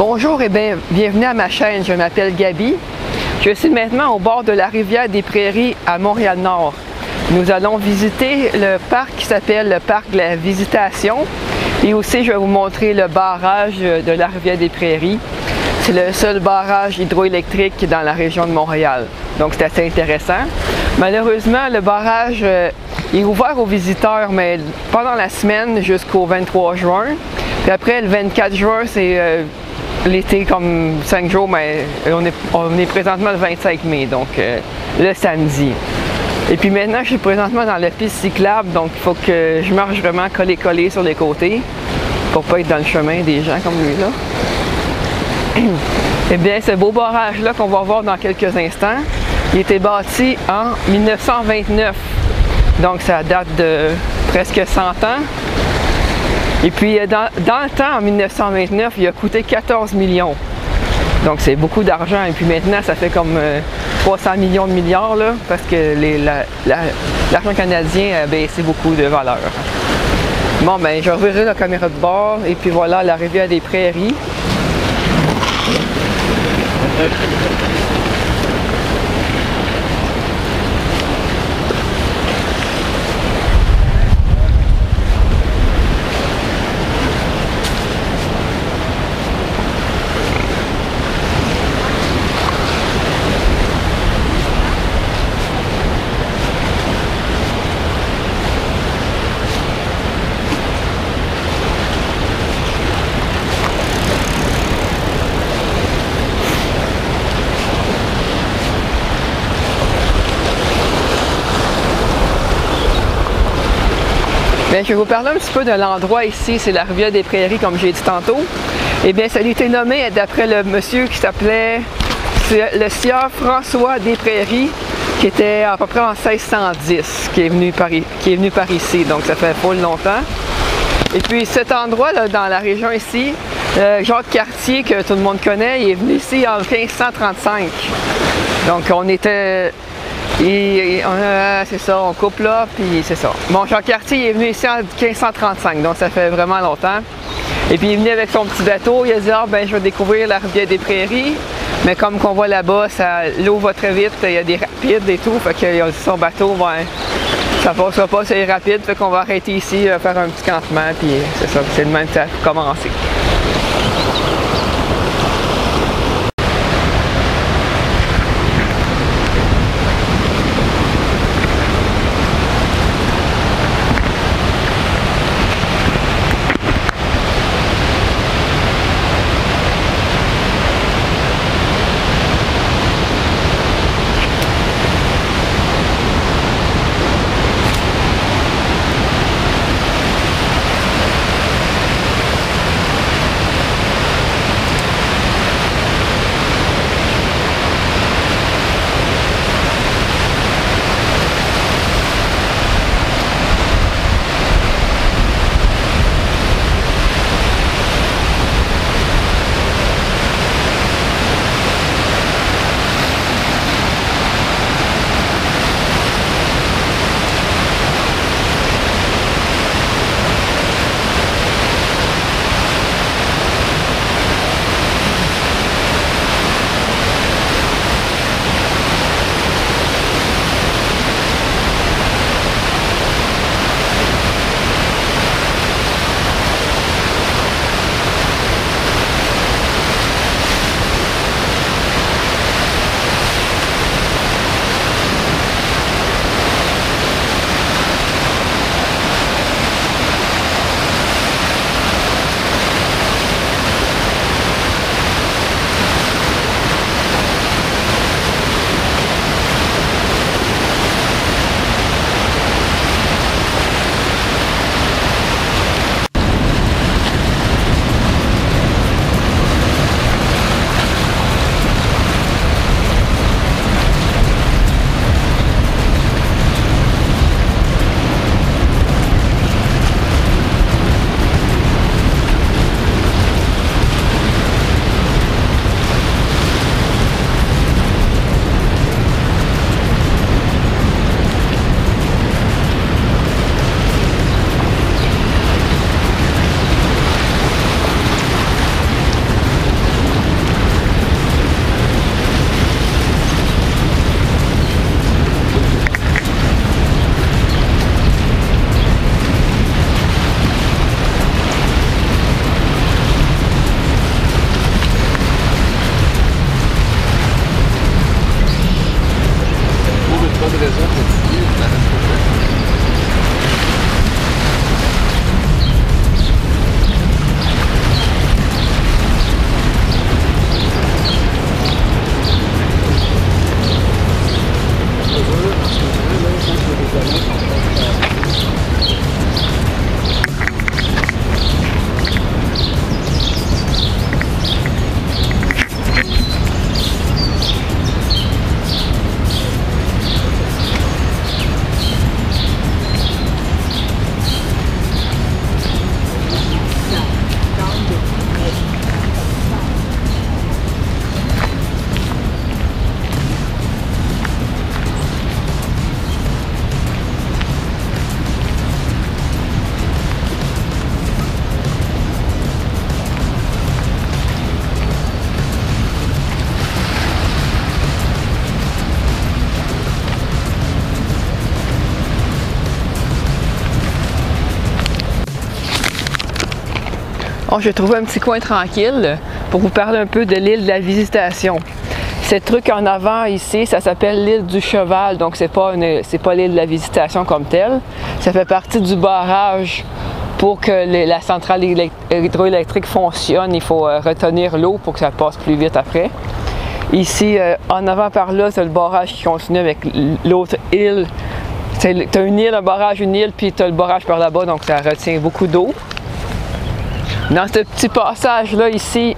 Bonjour et bienvenue à ma chaîne, je m'appelle Gabi. Je suis maintenant au bord de la rivière des Prairies à Montréal-Nord. Nous allons visiter le parc qui s'appelle le parc de la Visitation et aussi je vais vous montrer le barrage de la rivière des Prairies. C'est le seul barrage hydroélectrique dans la région de Montréal, donc c'est assez intéressant. Malheureusement, le barrage est ouvert aux visiteurs, mais pendant la semaine jusqu'au 23 juin. Puis après, le 24 juin, c'est l'été comme 5 jours, mais on est présentement le 25 mai, donc le samedi. Et puis maintenant, je suis présentement dans la piste cyclable, donc il faut que je marche vraiment collé sur les côtés pour ne pas être dans le chemin des gens comme lui là. Eh bien, ce beau barrage-là qu'on va voir dans quelques instants, il a été bâti en 1929, donc ça date de presque 100 ans. Et puis dans le temps, en 1929, il a coûté 14 millions. Donc c'est beaucoup d'argent. Et puis maintenant, ça fait comme 300 millions de milliards, là, parce que l'argent canadien a baissé beaucoup de valeur. Bon, ben je reverrai la caméra de bord. Et puis voilà la rivière des Prairies. Bien, je vais vous parler un petit peu de l'endroit ici, c'est la rivière des Prairies, comme j'ai dit tantôt. Eh bien, ça a été nommé d'après le monsieur qui s'appelait le sieur François des Prairies, qui était à peu près en 1610, qui est venu par ici, donc ça fait pas longtemps. Et puis cet endroit là, dans la région ici, Jacques Cartier, que tout le monde connaît, il est venu ici en 1535. Donc on était... c'est ça, on coupe là, puis c'est ça. Bon, Jacques Cartier est venu ici en 1535, donc ça fait vraiment longtemps. Et puis il est venu avec son petit bateau, il a dit « Ah, ben je vais découvrir la rivière des Prairies ». Mais comme qu'on voit là-bas, l'eau va très vite, il y a des rapides et tout, fait qu'il a dit son bateau, ben, ça passera pas, c'est rapide, fait qu'on va arrêter ici, faire un petit campement, puis c'est ça, c'est le même temps pour commencer. Bon, j'ai trouvé un petit coin tranquille pour vous parler un peu de l'île de la Visitation. Ce truc en avant ici, ça s'appelle l'île du Cheval, donc c'est pas l'île de la Visitation comme telle. Ça fait partie du barrage. Pour que la centrale hydroélectrique fonctionne, il faut retenir l'eau pour que ça passe plus vite après. Ici, en avant par là, c'est le barrage qui continue avec l'autre île. Tu as une île, un barrage, une île, puis tu as le barrage par là-bas, donc ça retient beaucoup d'eau. Dans ce petit passage-là, ici,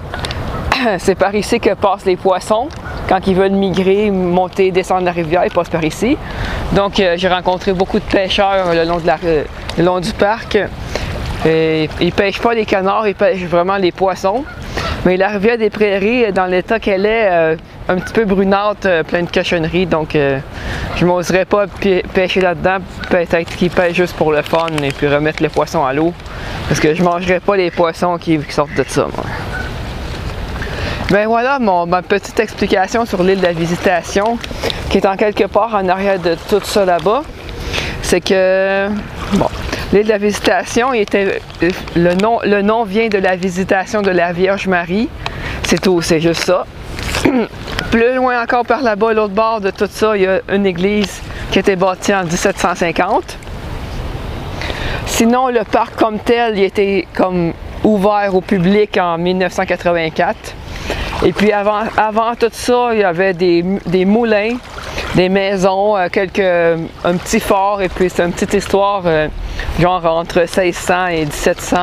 c'est par ici que passent les poissons. Quand ils veulent migrer, monter, descendre la rivière, ils passent par ici. Donc, j'ai rencontré beaucoup de pêcheurs le long du parc. Ils ne pêchent pas les canards, ils pêchent vraiment les poissons. Mais la rivière des Prairies, dans l'état qu'elle est, un petit peu brunâtre, plein de cochonneries. Donc, je n'oserais pas pêcher là-dedans. Peut-être qu'ils pêchent juste pour le fun et puis remettre les poissons à l'eau. Parce que je ne mangerais pas les poissons qui sortent de ça, moi. Ben voilà ma petite explication sur l'île de la Visitation, qui est en quelque part en arrière de tout ça là-bas. C'est que, bon, l'île de la Visitation, le nom vient de la visitation de la Vierge Marie. C'est tout, c'est juste ça. Plus loin encore par là-bas, l'autre bord de tout ça, il y a une église qui a été bâtie en 1750. Sinon, le parc comme tel, il était comme ouvert au public en 1984. Et puis avant tout ça, il y avait des moulins, des maisons, un petit fort, et puis c'est une petite histoire, genre entre 1600 et 1700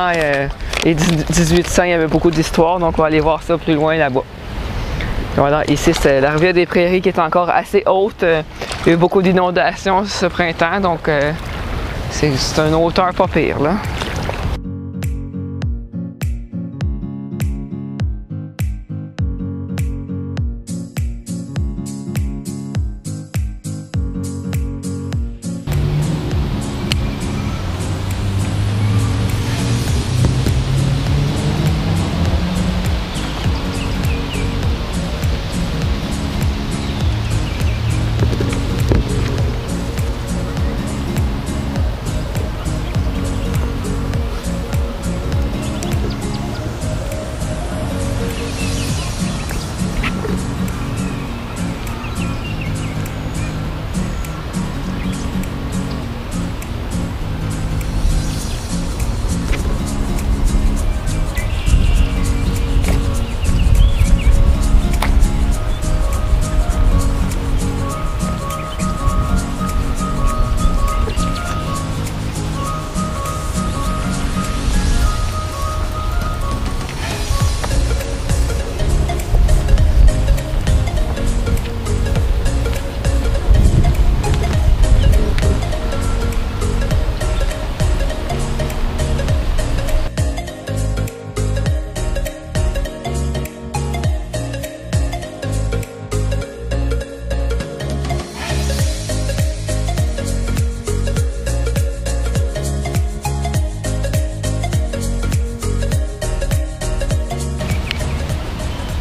et 1800, il y avait beaucoup d'histoires, donc on va aller voir ça plus loin là-bas. Voilà, ici c'est la rivière des Prairies qui est encore assez haute, il y a eu beaucoup d'inondations ce printemps, donc c'est une hauteur pas pire là.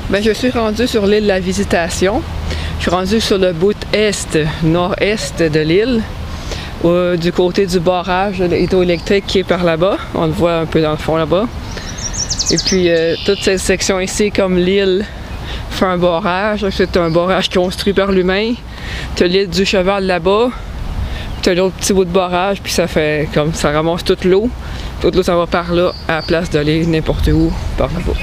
Ben, je suis rendue sur l'île de la Visitation. Je suis rendue sur le bout nord-est de l'île, du côté du barrage hydroélectrique qui est par là-bas. On le voit un peu dans le fond là-bas. Et puis toute cette section ici, comme l'île fait un barrage, c'est un barrage construit par l'humain. Tu as l'île du Cheval là-bas, tu as l'autre petit bout de barrage, puis ça fait comme ça ramasse toute l'eau. Toute l'eau, ça va par là, à la place d'aller n'importe où, par là-bas.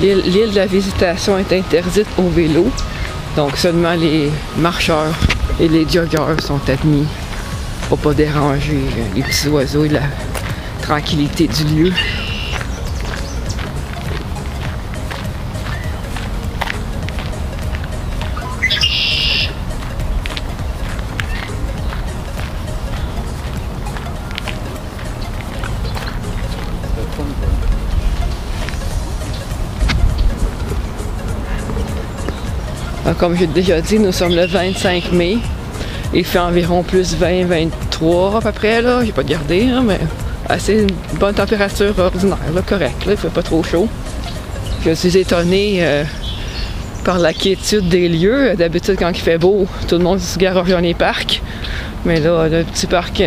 L'île de la Visitation est interdite au vélo, donc seulement les marcheurs et les joggeurs sont admis pour pas déranger les petits oiseaux et la tranquillité du lieu. Comme j'ai déjà dit, nous sommes le 25 mai. Il fait environ plus 20-23 à peu près, là. J'ai pas gardé, hein, mais assez une bonne température ordinaire, là, correct. Là, il fait pas trop chaud. Je suis étonnée par la quiétude des lieux. D'habitude, quand il fait beau, tout le monde se garoche dans les parcs. Mais là, le petit parc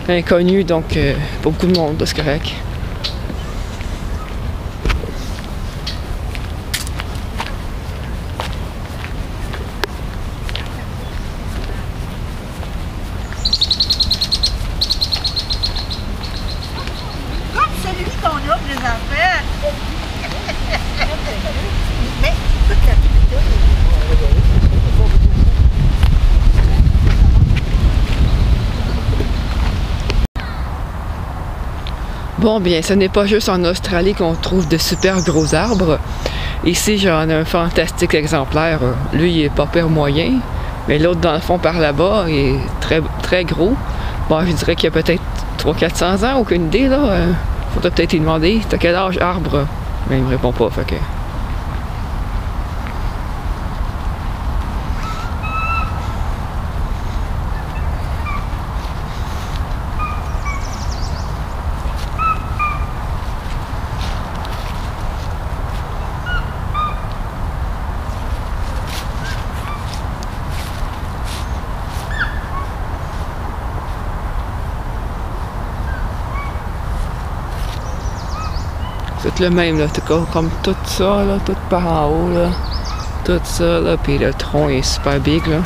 inconnu, donc pas beaucoup de monde, c'est correct. Bon, bien, ce n'est pas juste en Australie qu'on trouve de super gros arbres. Ici, j'en ai un fantastique exemplaire. Lui, il est pas pire moyen, mais l'autre, dans le fond, par là-bas, il est très, très gros. Bon, je dirais qu'il y a peut-être 300-400 ans, aucune idée, là. Faudrait peut-être lui demander, t'as quel âge, arbre? Mais il me répond pas, fait que... C'est le même, là, comme tout ça, là, tout par en haut, là. Tout ça, là, puis le tronc est super big, là.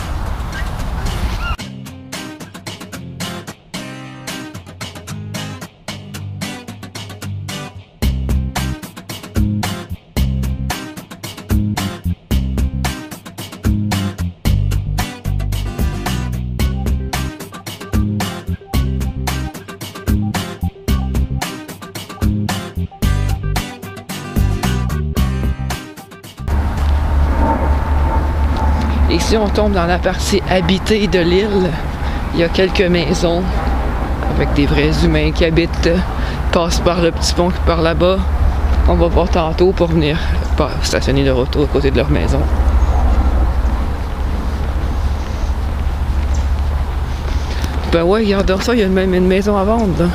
Ici, on tombe dans la partie habitée de l'île. Il y a quelques maisons avec des vrais humains qui habitent, passent par le petit pont qui part là-bas. On va voir tantôt pour venir stationner leur auto à côté de leur maison. Ben ouais, regardez ça, il y a même une maison à vendre, là.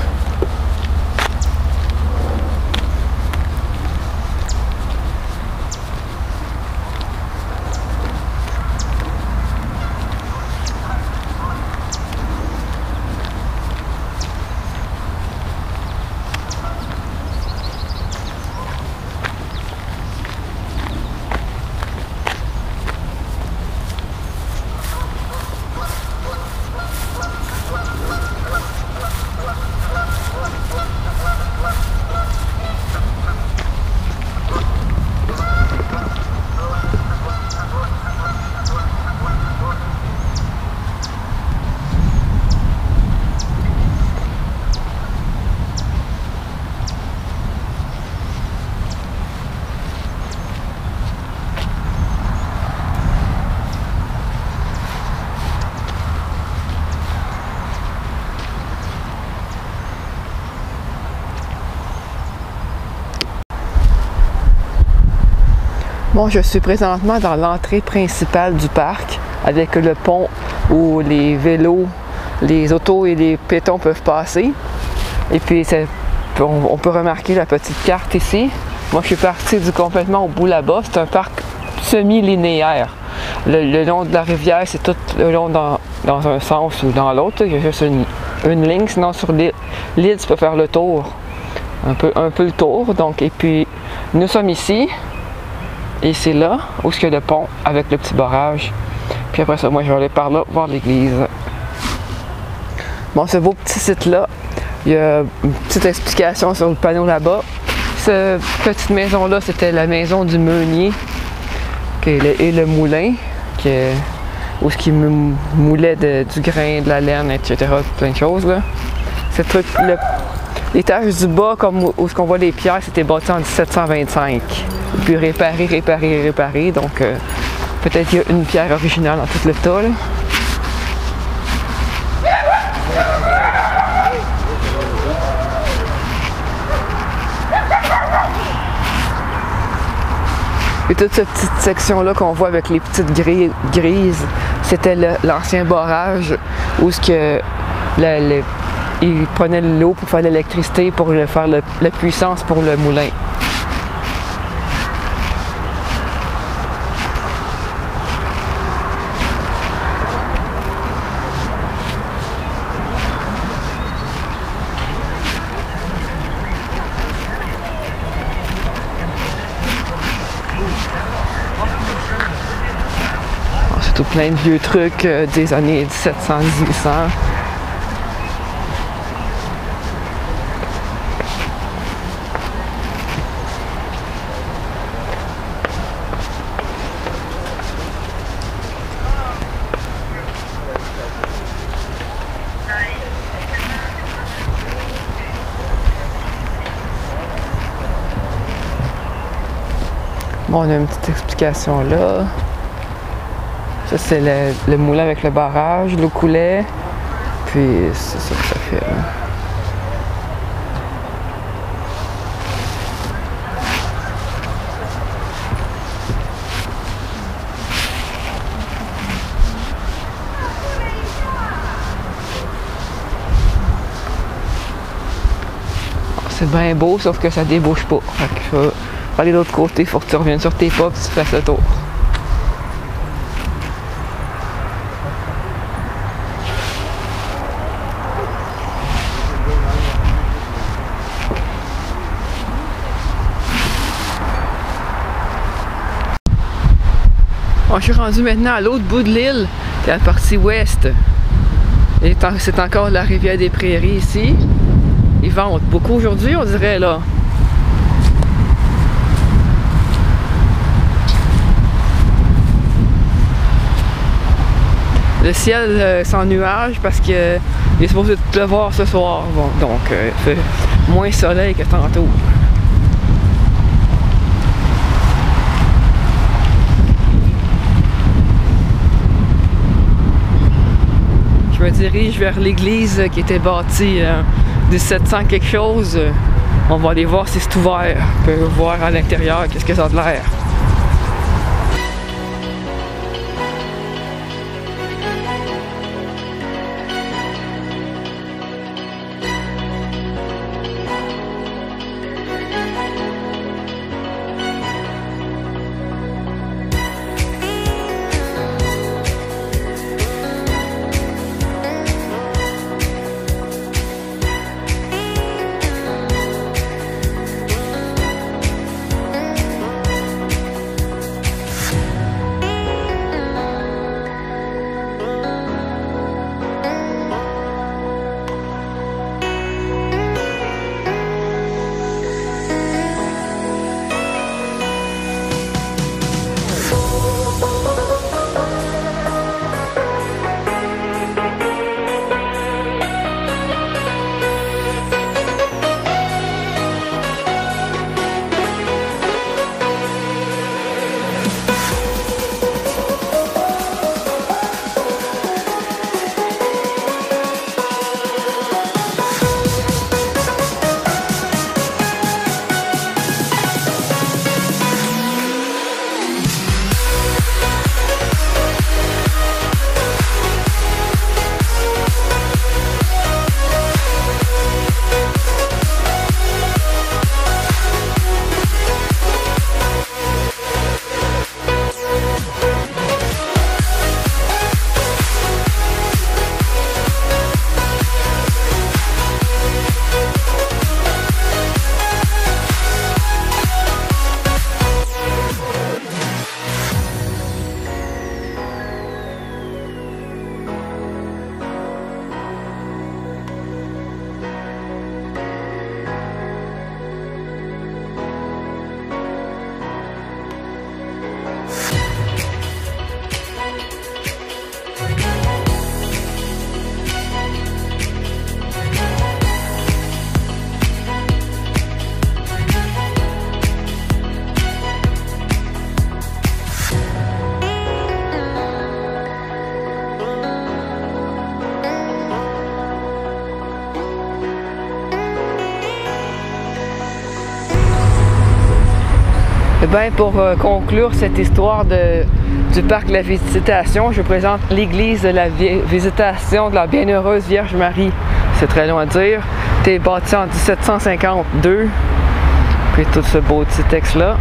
Bon, je suis présentement dans l'entrée principale du parc avec le pont où les vélos, les autos et les piétons peuvent passer. Et puis, on peut remarquer la petite carte ici. Moi, je suis partie complètement au bout là-bas. C'est un parc semi-linéaire. Le long de la rivière, c'est tout le long dans un sens ou dans l'autre. Il y a juste une ligne. Sinon, sur l'île, tu peux faire le tour. Un peu le tour. Donc, et puis, nous sommes ici. Et c'est là où il y a le pont avec le petit barrage. Puis après ça, moi, je vais aller par là voir l'église. Bon, ce beau petit site-là, il y a une petite explication sur le panneau là-bas. Cette petite maison-là, c'était la maison du meunier et le moulin, où ce qui moulait du grain, de la laine, etc. Plein de choses. Là. L'étage du bas, comme où ce qu'on voit les pierres, c'était bâti en 1725. Puis réparé. Donc, peut-être qu'il y a une pierre originale dans tout le tas. Là. Et toute cette petite section-là qu'on voit avec les petites grises, c'était l'ancien barrage où ils prenaient l'eau pour faire l'électricité, pour faire la puissance pour le moulin. Tout plein de vieux trucs des années 1700-1800. Bon, on a une petite explication là. Ça, c'est le moulin avec le barrage, l'eau coulait, puis c'est ça que ça fait. Là. C'est bien beau, sauf que ça débouche pas. Fait qu'il faut aller de l'autre côté, il faut que tu reviennes sur tes pas et tu fasses le tour. Bon, je suis rendu maintenant à l'autre bout de l'île, la partie ouest. C'est encore la rivière des Prairies ici. Ils vendent beaucoup aujourd'hui, on dirait là. Le ciel sans nuages parce qu'il est supposé pleuvoir ce soir. Bon, donc il fait moins soleil que tantôt. Je me dirige vers l'église qui était bâtie 1700 quelque chose. On va aller voir si c'est ouvert. On peut voir à l'intérieur qu'est-ce que ça a de l'air. Ben, pour conclure cette histoire du parc de la Visitation, je présente l'église de la Visitation de la Bienheureuse Vierge Marie. C'est très long à dire. C'était bâti en 1752. Puis tout ce beau petit texte-là.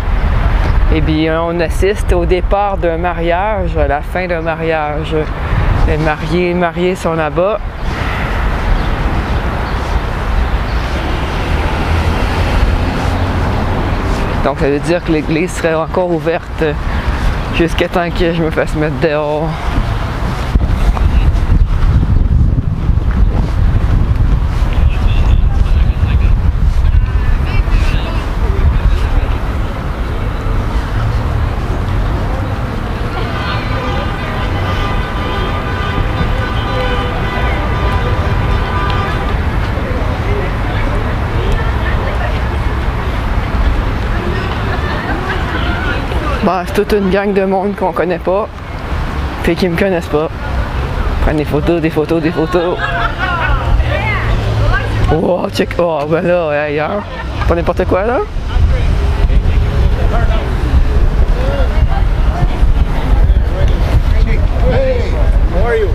Et bien, on assiste au départ d'un mariage, à la fin d'un mariage. Les mariés sont là-bas. Donc ça veut dire que l'église serait encore ouverte jusqu'à temps que je me fasse mettre dehors. Bon, c'est toute une gang de monde qu'on connaît pas, puis qui me connaissent pas. Prennent des photos, des photos, des photos. Oh, check, oh, ben là, ailleurs. Pas n'importe quoi, là. Hey, how are you?